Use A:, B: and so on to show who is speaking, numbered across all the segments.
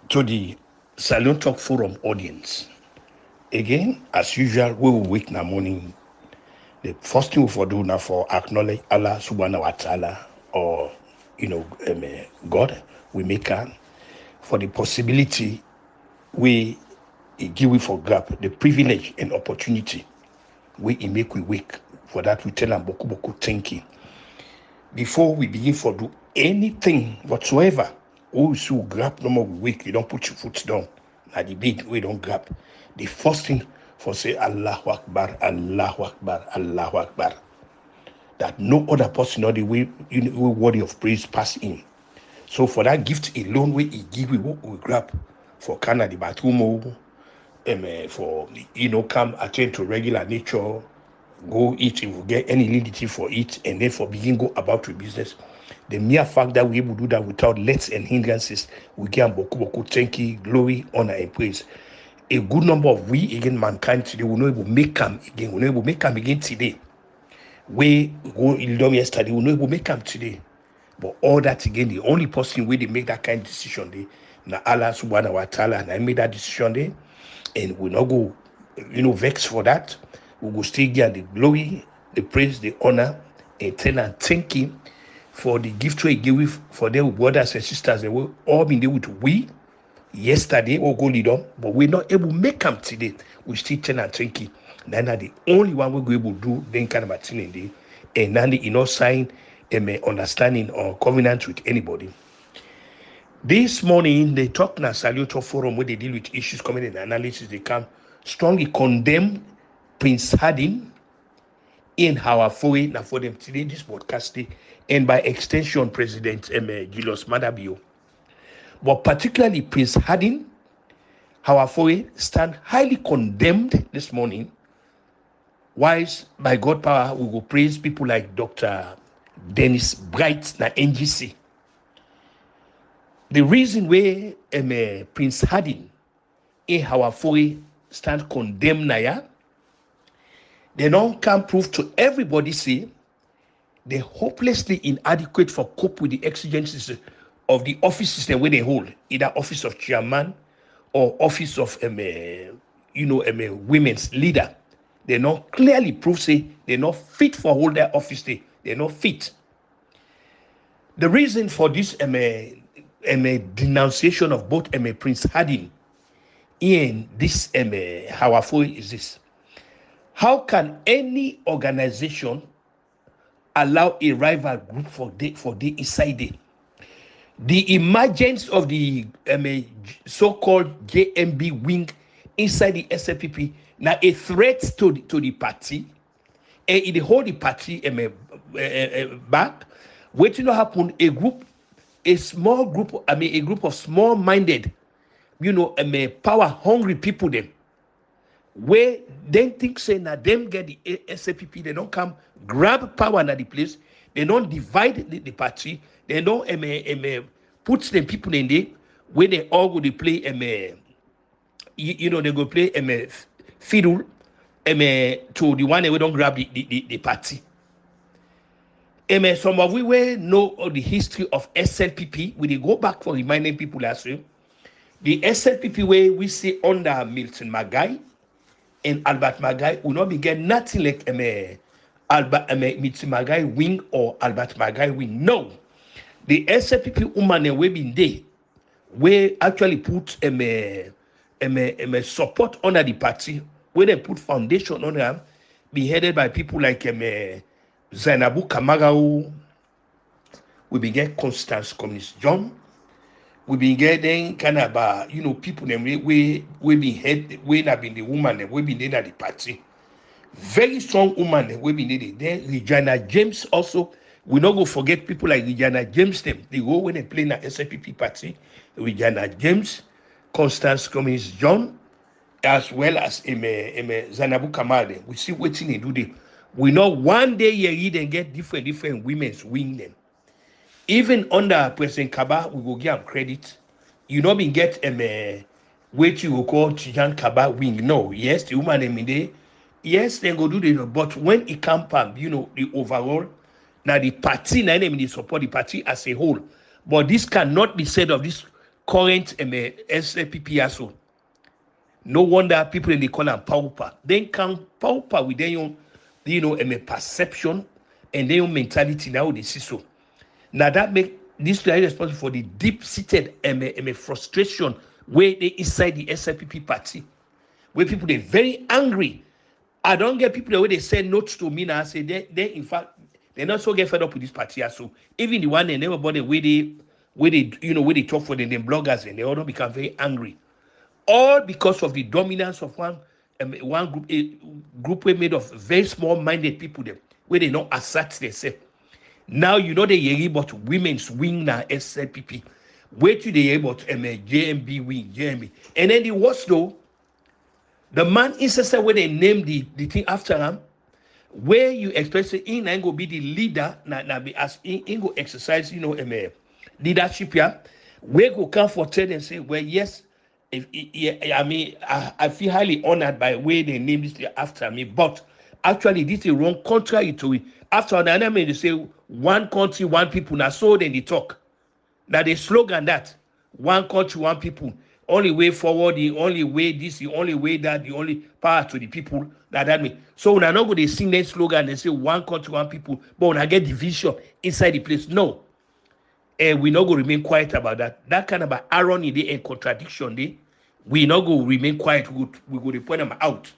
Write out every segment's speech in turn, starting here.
A: To the Salon Talk Forum audience. Again, as usual, we will wake in the morning. The first thing we for do now for acknowledge Allah subhanahu wa ta'ala or God, we make for the possibility we give we for grab the privilege and opportunity we make we wake. For that we tell them boku boku thank you. Before we begin for do anything whatsoever, we should grab no more we wake. You don't put your foot down. Now the big we don't grab. The first thing for say Allahu Akbar, Allahu Akbar, Allahu Akbar. That no other person or the way worthy of praise pass in. So for that gift alone, we give we grab for Canada the bathroom, for come attend to regular nature, go eat if we get any liquidity for it, and then for begin go about with business. The mere fact that we able to do that without lets and hindrances, we get boku thank you, glory, honor, and praise. A good number of we again mankind today will not able to make them again. We not able to make them again today. We go yesterday, we not able to make them today. But all that again, the only person where they make that kind of decision, they na Allah subhanahu wa ta'ala, and I made that decision there, and we not go, vex for that. We go still get the glory, the praise, the honor, and tell and thank Him for the gift we give for their brothers and sisters. They will all been able to we yesterday or go lead on, but we're not able to make them today. We still tell and thank Him. Then the only one we're able to do then kind of thing in day, and then sign understanding or covenant with anybody. This morning they talk na Salute Forum where they deal with issues coming in analysis. They can strongly condemn Prince Harding in our FORAY now for them today this broadcasting, and by extension President Julius Maada. But particularly Prince Harding, our FORAY stand highly condemned this morning. Whilst by God power we will praise people like Dr. Dennis Bright na NGC. The reason where Prince Harding in our FORAY stand condemned now, they don't can prove to everybody say they're hopelessly inadequate for cope with the exigencies of the office system where they hold, either office of chairman or office of women's leader. They not clearly prove say they're not fit for hold their office day. They're not fit. The reason for this denunciation of both Prince Harding in this our FORAY is this: how can any organization allow a rival group for the inside it? The emergence of the so-called JMB wing inside the SLPP now a threat to the party, and it hold the party back. Waiting to happen, a small group, a group of small-minded, power hungry people them, where they think say now them get the SLPP, they don't come grab power in the place, they don't divide the party, they don't put them people in there where they all go to play they go play fiddle to the one that we don't grab the party. Some of we know the history of SLPP. We go back for reminding people last week. The SLPP way we see under Milton Magai and Albert Magai will not be get nothing like Milton Magai wing or Albert Magai wing. No, the SLPP woman we been there, we actually put support under the party, where they put foundation on them, be headed by people like Zainabu Kamara. We been get Constance Communist John. We been getting kind of people them we been head we have been the woman we been there at the party. Very strong woman we been there. Then Regina James also. We not go forget people like Regina James them. They go when they play in the SLPP party. Regina James, Constance Communist John, as well as Zainabu Kamara. We see what they do there. We know one day you then get different women's wing them. Even under President Kaba, we will give him credit. You know, been get what you will call Chijan Kaba wing. No, yes, the woman in there, yes, they go do the. But when it comes up, the overall, now the party, now they support the party as a whole. But this cannot be said of this current SLPP also. No wonder people in the call them pauper. Then come pauper with their own, perception and their own mentality now they see so. Now that make this guy responsible for the deep-seated frustration where they inside the SLPP party, where people they very angry. I don't get people the way they say notes to me now. Say they in fact they not so get fed up with this party. So even the one they never bought the way they talk for them bloggers and they all become very angry. All because of the dominance of one group, a group made of very small-minded people them, where they not assert themselves. Now you know they hear about women's wing now SLPP. Wait till they hear about JMB wing, JMB. And then the worst though, the man insisted where they named the thing after him, where you expect in and go be the leader, now be as in go exercise, leadership here, where go come for trade and say, well, yes. I feel highly honored by the way they named this after me, but actually this is wrong, contrary to it. After another minute, they say one country, one people. Now so then they talk. Now the slogan that one country, one people, only way forward, the only way this, the only way that, the only power to the people. That means. So when I not go they sing that slogan, they say one country, one people, but when I get division inside the place, no. And we not go remain quiet about that. That kind of irony and contradiction, we not go remain quiet. We go to point them out.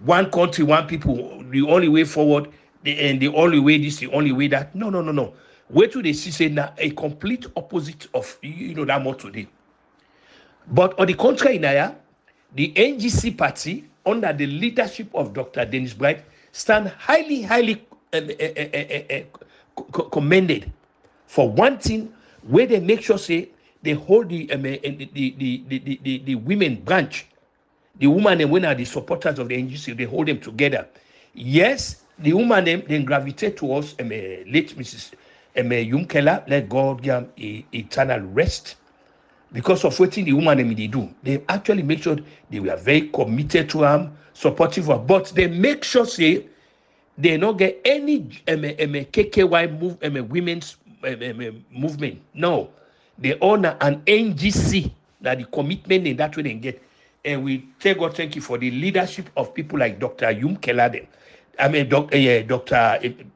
A: One country, one people, the only way forward, and the only way this, the only way that. No. Wait till they see say now a complete opposite of that more today. But on the contrary, Naya, the NGC party under the leadership of Dr. Dennis Bright stand highly commended. For one thing, where they make sure say they hold the women branch, the woman and when are the supporters of the NGC, they hold them together. Yes, the woman then gravitate towards late Mrs. Yumkela, let God give him eternal rest. Because of what the woman they do, they actually make sure they were very committed to him, supportive of, but they make sure say they not get any KKY women's movement. No, they honor an NGC that the commitment in that way they get. And we tell God thank you for the leadership of people like Dr. Yumkela.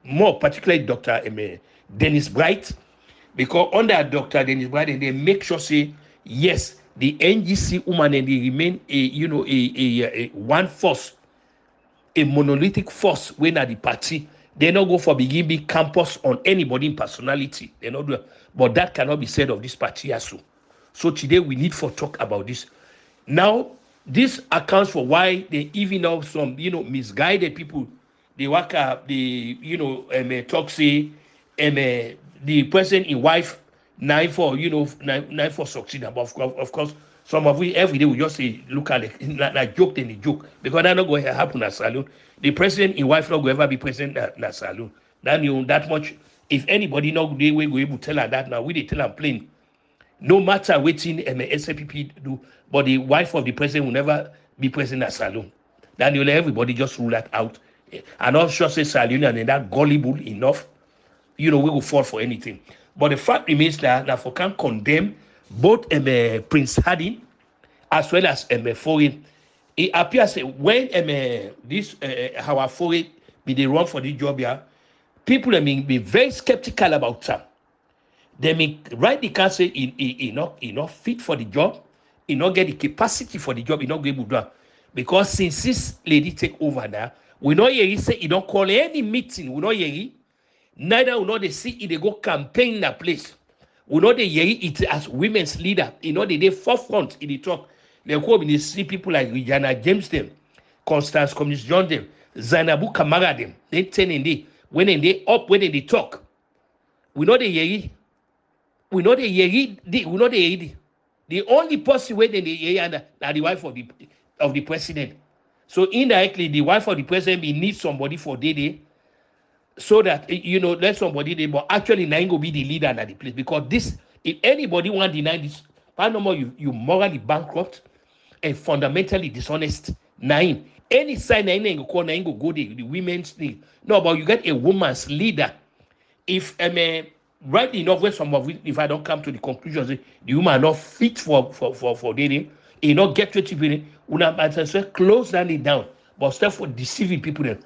A: More particularly Dr. Dennis Bright, because under Dr. Dennis Bright, they make sure say yes, the NGC woman and they remain a one force, a monolithic force when at the party. They not go for big campus on anybody in personality. They not do it. But that cannot be said of this party as well. So today we need for talk about this. Now, this accounts for why they even have some, misguided people. They work up, talk say, the person in wife, nine for succeed. But of course, some of we every day we just say, look at it, like joke then the joke. Because that's not going to happen at saloon. The president in wife not going to ever be president at saloon. That much. If anybody not they will go able to tell her that now, we they tell her plain. No matter waiting SLPP do, but the wife of the president will never be president at saloon. Then you'll everybody just rule that out. And not sure say saloon and that gullible enough, we will fall for anything. But the fact remains that for can condemn both Prince Harding as well as FORAY. It appears when this our FORAY be the run for the job here, people be very skeptical about him. They may rightly can say he not fit for the job, he not get the capacity for the job, he not be able to do it. Because since this lady take over now, we know he say he don't call any meeting, we know he neither we know they see he they go campaign that place. We know they hear it as women's leader, they forefront in the talk. They go in the see people like Regina James them, Constance Communist John them, Zainabu Kamara them, they turn in the when they up when they talk. We know they hear it. We know they hear it. We know they hear it. The only person where they hear are the wife of the president. So indirectly, the wife of the president needs somebody for day, so that let somebody there. But actually, now go be the leader at the place, because this, if anybody want to deny this, no more you morally bankrupt and fundamentally dishonest. Nine any sign go call go the women's thing. No, but you get a woman's leader. If right enough where some of it, if I don't come to the conclusion, say the woman are not fit for dating, it not get to it, una might say close down it down, but start for deceiving people there.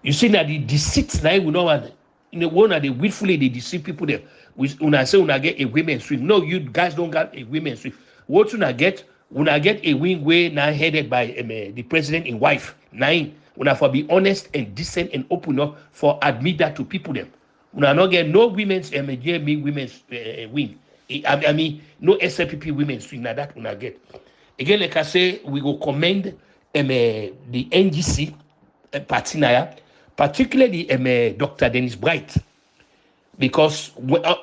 A: You see that the deceit now we know what in the one that they willfully they deceive people there. When I say when I get a women's swing, no, you guys don't get a women's swing. What when I get a wing way now headed by the president and wife. Nine, when I for be honest and decent and open up for admit that to people them. When I not get no women's GME women's wing. I mean no SLPP women's swing. Now that when I get again, like I say, we will commend the NGC party now, particularly Dr. Dennis Bright, because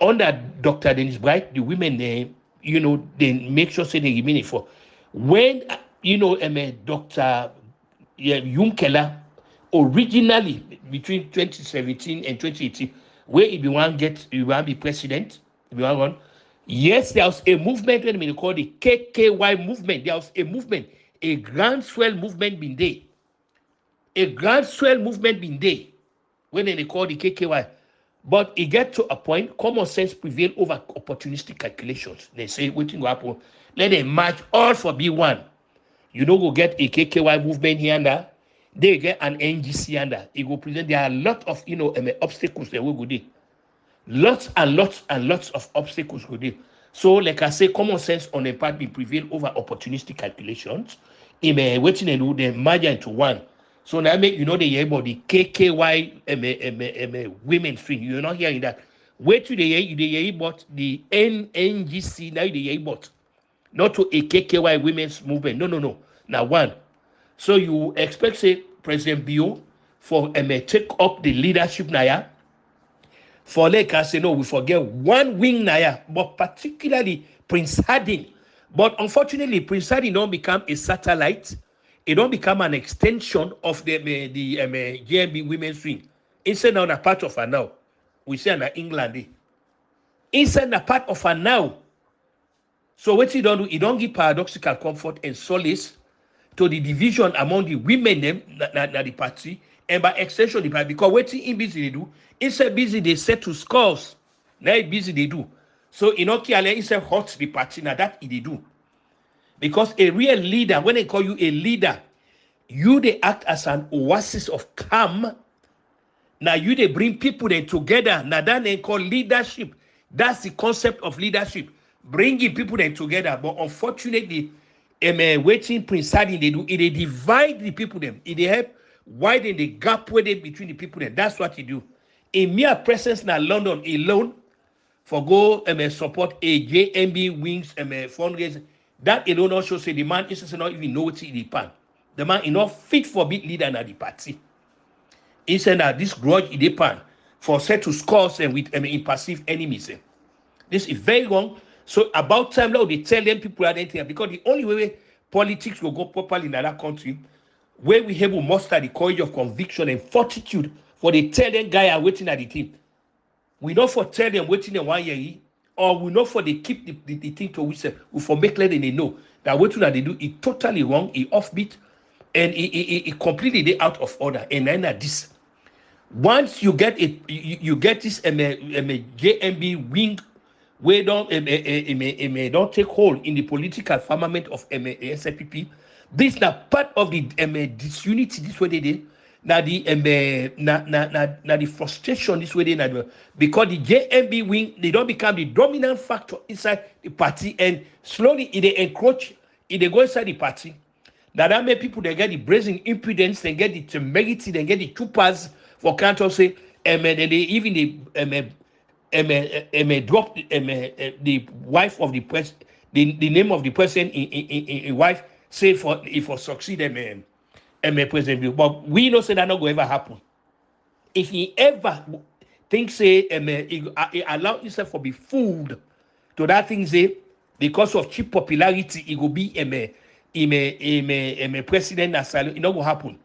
A: under Dr. Dennis Bright, the women they make sure say they remain for when Dr. Junkeler originally between 2017 and 2018, where if you want to be president, if you want run. Yes, there was a movement when we call the KKY movement. There was a movement, a grand swell movement been there. A grand swell movement been there when they call the KKY. But it get to a point, common sense prevail over opportunistic calculations. They say, waiting to happen. Let them march all for B1. You know, go get a KKY movement here and there. They get an NGC under. It will present. There are a lot of obstacles that will go there. Lots and lots and lots of obstacles go there. So, like I say, common sense on the part will prevail over opportunistic calculations. It may waiting and do the merge into one. So now make the hear about the KKY women string. You're not hearing that. Wait till you hear about the NGC. Now you hear about not to a KKY women's movement. No. Now one. So you expect say President Bio for take up the leadership now. For like I say no, we forget one wing now, but particularly Prince Harding. But unfortunately, Prince Harding don't become a satellite. It don't become an extension of the GMB women's wing. Instead of a part of her now. We say in England. Instead a part of her now. So what he don't do, he don't give paradoxical comfort and solace to the division among the women them na the party, and by extension the party, because what he busy they do, instead busy they set to scores. Now he busy they do. So instead hot the party, now that they do. Because a real leader, when they call you a leader, you they act as an oasis of calm. Now you they bring people then together. Now that they call leadership. That's the concept of leadership. Bringing people then together. But unfortunately, waiting Prince Harding they do, they divide the people them. They help widen the gap between the people them. That's what he do. A mere presence in London alone for go support a JMB wings fundraising. That alone also say the man is not even know what he pan. The man is not fit for big leader in the party. He said that this grudge in the pan for set to scores and with impassive enemies. This is very wrong. So about time now they tell them people are anything because the only way politics will go properly in that country, where we have to muster the courage of conviction and fortitude for the tell them guy are waiting at the team. We not for tell them waiting in 1 year, or we not for they keep the thing to which we for make let them know that what they do is totally wrong, is offbeat, and it completely out of order. And then this, once you get it, you get this JMB wing, where don't take hold in the political firmament of SLPP. This is part of the disunity. This way they did. Now the the frustration this way they because the JMB wing they don't become the dominant factor inside the party, and slowly they encroach, they go inside the party. Now that make people they get the brazen impudence, they get the temerity, they get the chupas for can't say they even drop the wife of the president, the name of the person in wife, say for if for succeed president. But we know say that not going to ever happen. If he ever thinks say he allow himself to be fooled to that thing say because of cheap popularity, it will be president asylum. It not going to happen.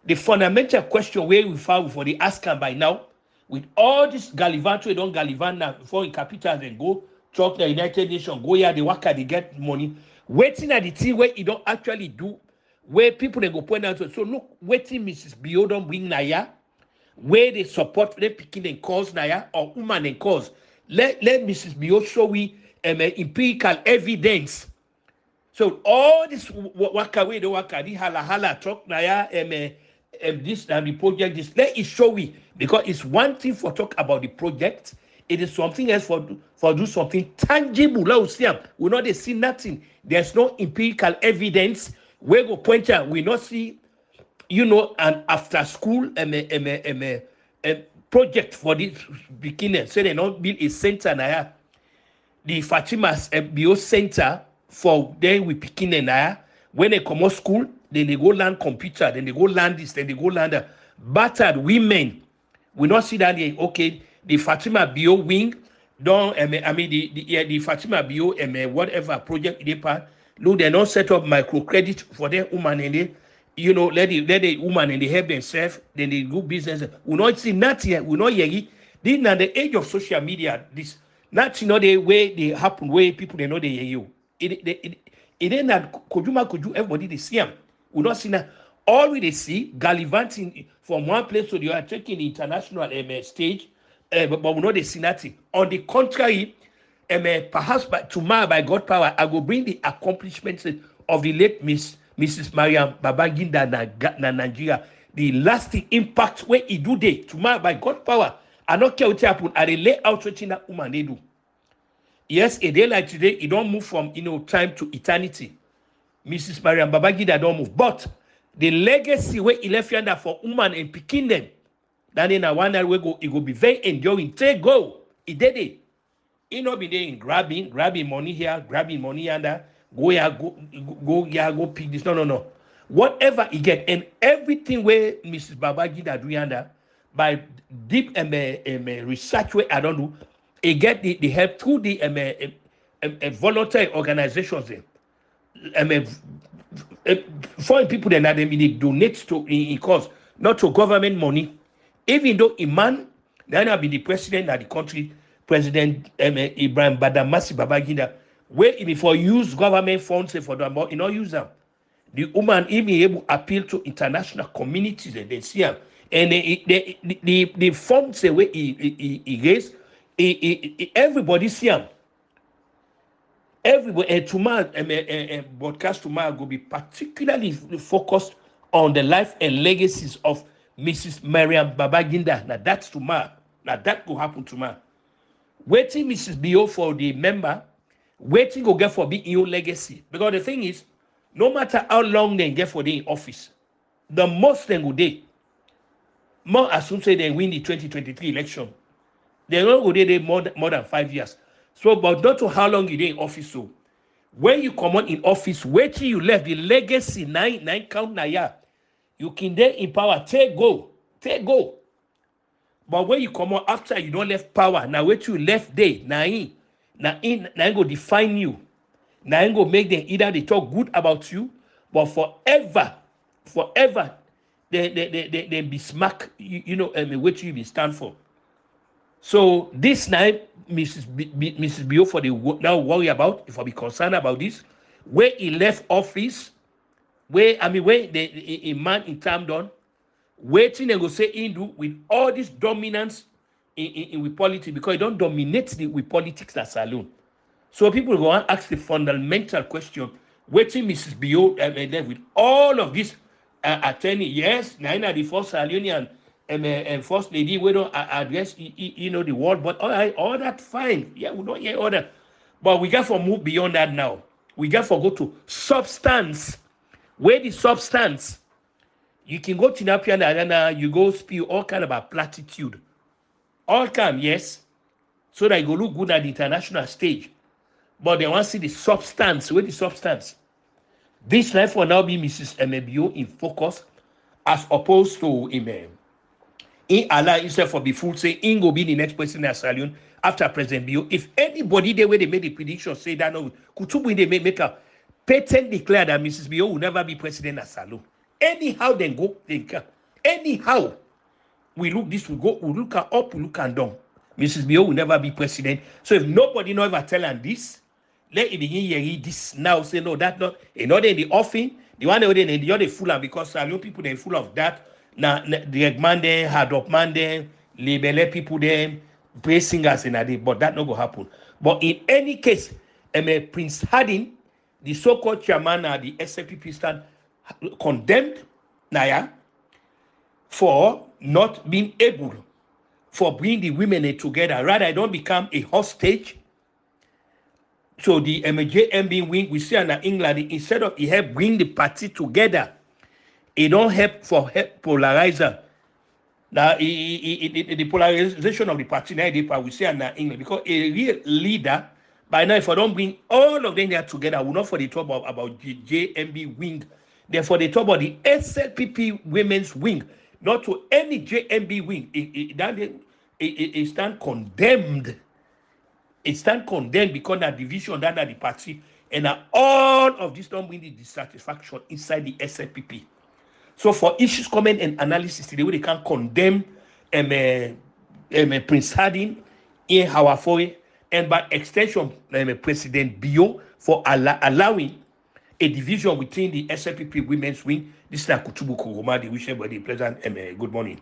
A: The fundamental question where we found for the ask by now, with all this Gallivant, we don't Gallivant now before in capitals and go talk the United Nations, go here, they work they get money. Waiting at the thing where it don't actually do, where people they go point out. So look, waiting Mrs. Bio don't bring Naya, where they support the picking and cause naya or woman and cause. Let Mrs. Bio show we empirical evidence. So all this waka way the waka the hala talk naya this and the project this let it show we, because it's one thing for talk about the project, it is something else for do something tangible. We not they see nothing. There's no empirical evidence. We go point out we not see, an after school project for this beginning. So they not build a center now. The Fatima's bio center for them we beginning now. When they come out school, then they go learn computer, then they go learn this, then they go learn that. Battered women, we not see that they, okay, the Fatima bio wing, don't the Fatima bio whatever project they part. Look, they not set up microcredit for their woman and they, let the woman and they help themselves, then they do business. We not see nothing, we not hear it. This now the age of social media, this not the way they happen, way people they know they hear you. It ain't that could you everybody they see them. We not see that. All we they see gallivanting from one place to the other, taking the international stage, but we know they see nothing. On the contrary, perhaps tomorrow by God power, I will bring the accomplishments of the late Mrs. Mariam Babangida na Nigeria, the lasting impact where he do day tomorrow by God power. I don't care what happen. I lay out what that woman they do. Yes, a day like today, it don't move from time to eternity. Mrs. Mariam Babangida don't move, but the legacy where he left yonder for woman and picking them, then in a one that we go, it will be very enduring. Take go, he did it. He not be there in grabbing money here, grabbing money yonder. Go here, go pick this. No. Whatever he get, and everything where Mrs. Babangida do yonder by deep research where I don't do. He get the help through the voluntary organizations. Foreign people then they donate to in cause, not to government money. Even though a man then be the president of the country, President Ibrahim Badamasi Babangida, where if for use government funds for them, but not use them. The woman even able to appeal to international communities and they see them. And the funds the way he raised. Everybody see him. Everybody, and tomorrow, broadcast tomorrow will be particularly focused on the life and legacies of Mrs. Mariam Babangida. Now that's tomorrow. Now that will happen tomorrow. Waiting Mrs. Bio for the member, waiting go get for being your legacy. Because the thing is, no matter how long they get for the office, the most they go day. More as soon say they win the 2023 election. They don't go there more than 5 years. So, but not to how long you dey in office. So, when you come on in office, wait till you left the legacy nine count na ya. You can then in power take go. But when you come on after you don't left power, now wait till you left day na go define you. Now go make them either they talk good about you, but forever they be smack. What you be stand for. So this night, Mrs. Bio for the now worry about, if I be concerned about this, where he left office, where a man in time done, waiting and go say in do with all this dominance in with politics, because he don't dominate with politics as alone. So people go and ask the fundamental question, waiting Mrs. Bio with all of this attorney, yes, Naina the first Salionian and first lady, we don't address the world, but all that fine. Yeah, we don't hear all that. But we got to move beyond that now. We got to go to substance. Where the substance, you can go to Napia and you go spew all kind of a platitude. All kind, yes. So that you go look good at the international stage. But they want to see the substance. Where the substance? This life will now be Mrs. MBO in focus, as opposed to in Allah himself for be full say in go be the next president as Salion after President Bio. If anybody the way they made the prediction say that no, Kutubu they make a patent declare that Mrs. Bio will never be president as Salion. Anyhow they go, they can. Anyhow we look this, we look up, we look and down. Mrs. Bio will never be president. So if nobody never tell them this, let it begin hearing this now. Say no, that not another in the offing. The one they the other full of, because Salion people they full of that. Now the man there, hard up man there, label people there, praise singers in a day, but that not go happen. But in any case, Prince Harding, the so-called chairman of the SLPP stand, condemned Naya for not being able for bringing the women together. Rather, I don't become a hostage. So the JMB wing, we see in England, instead of it help bring the party together, it don't help polarizer. Now, the polarization of the party, now we see in England, because a real leader, by now, if I don't bring all of them there together, I will not for the talk about the JMB wing. Therefore, they talk about the SLPP women's wing, not to any JMB wing. It stand condemned. It stand condemned because that division that the party, and all of this don't bring the dissatisfaction inside the SLPP. So for issues, comment, and analysis, the way they can condemn Prince Harding in HAWA FORAY, and by extension, President Bio for allowing a division within the SLPP women's wing. This is Kutubu Kuruma. They wish everybody a pleasant good morning.